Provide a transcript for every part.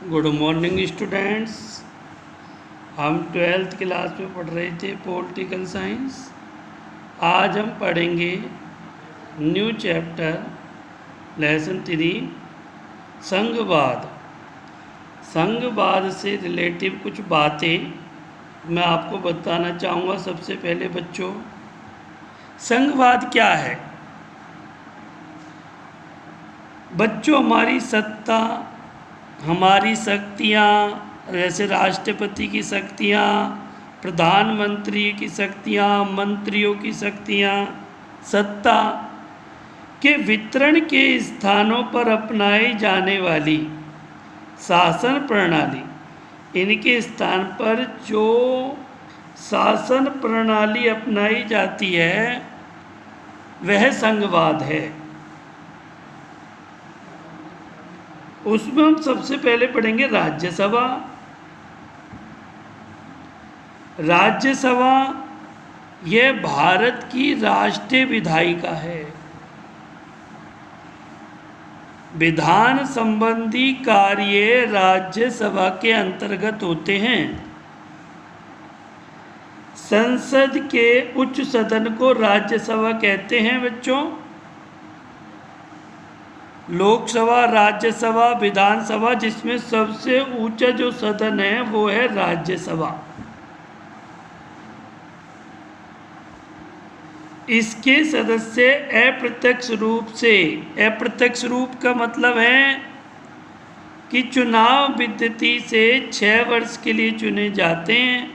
Good morning students. हम 12th class में पढ़ रहे थे पॉलिटिकल साइंस। आज हम पढ़ेंगे न्यू चैप्टर लेसन 3 संघवाद। संघवाद से रिलेटिव कुछ बातें मैं आपको बताना चाहूँगा। सबसे पहले बच्चों, संघवाद क्या है? बच्चों, हमारी सत्ता, हमारी शक्तियाँ, जैसे राष्ट्रपति की शक्तियाँ, प्रधानमंत्री की शक्तियाँ, मंत्रियों की शक्तियाँ, सत्ता के वितरण के स्थानों पर अपनाई जाने वाली शासन प्रणाली, इनके स्थान पर जो शासन प्रणाली अपनाई जाती है वह संघवाद है। उसमें हम सबसे पहले पढ़ेंगे राज्यसभा। राज्यसभा यह भारत की राष्ट्रीय विधायिका है। विधान संबंधी कार्य राज्यसभा के अंतर्गत होते हैं। संसद के उच्च सदन को राज्यसभा कहते हैं बच्चों। लोकसभा, राज्यसभा, विधानसभा, जिसमें सबसे ऊंचा जो सदन है वो है राज्यसभा। इसके सदस्य अप्रत्यक्ष रूप का मतलब है कि चुनाव पद्धति से 6 वर्ष के लिए चुने जाते हैं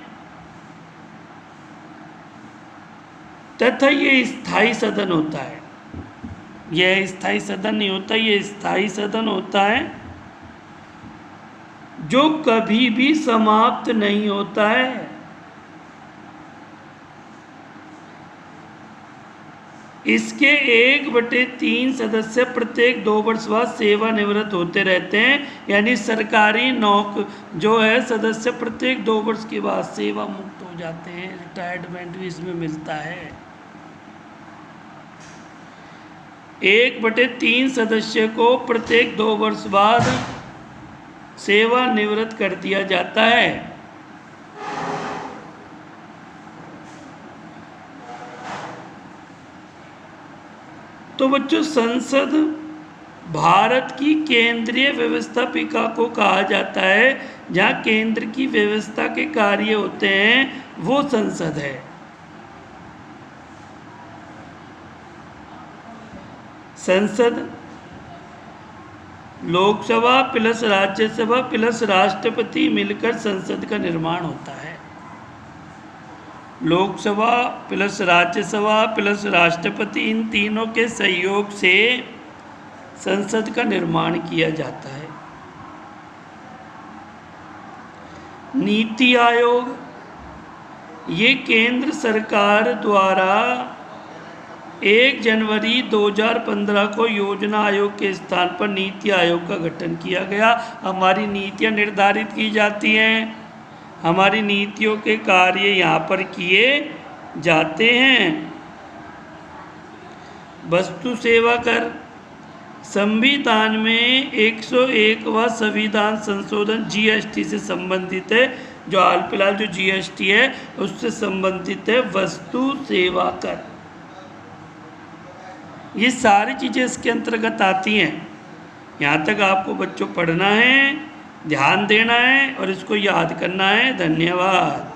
तथा ये स्थायी सदन होता है। यह स्थायी सदन नहीं होता, यह स्थायी सदन होता है जो कभी भी समाप्त नहीं होता है। इसके 1/3 सदस्य प्रत्येक 2 वर्ष बाद सेवानिवृत्त होते रहते हैं। यानी सरकारी जो है सदस्य प्रत्येक 2 वर्ष के बाद सेवा मुक्त हो जाते हैं। रिटायरमेंट भी इसमें मिलता है। 1/3 सदस्य को प्रत्येक 2 वर्ष बाद सेवानिवृत्त कर दिया जाता है। तो बच्चों, संसद भारत की केंद्रीय व्यवस्थापिका को कहा जाता है। जहाँ केंद्र की व्यवस्था के कार्य होते हैं वो संसद है। संसद लोकसभा प्लस राज्यसभा प्लस राष्ट्रपति मिलकर संसद का निर्माण होता है। लोकसभा प्लस राज्यसभा प्लस राष्ट्रपति, इन तीनों के सहयोग से संसद का निर्माण किया जाता है। नीति आयोग, ये केंद्र सरकार द्वारा 1 जनवरी 2015 को योजना आयोग के स्थान पर नीति आयोग का गठन किया गया। हमारी नीतियां निर्धारित की जाती हैं, हमारी नीतियों के कार्य यहाँ पर किए जाते हैं। वस्तु सेवा कर, संविधान में 101वां संविधान संशोधन जीएसटी से संबंधित है। जो हाल फिलहाल जो जीएसटी है उससे संबंधित है वस्तु सेवा कर। ये सारी चीज़ें इसके अंतर्गत आती हैं। यहाँ तक आपको बच्चों पढ़ना है, ध्यान देना है और इसको याद करना है। धन्यवाद।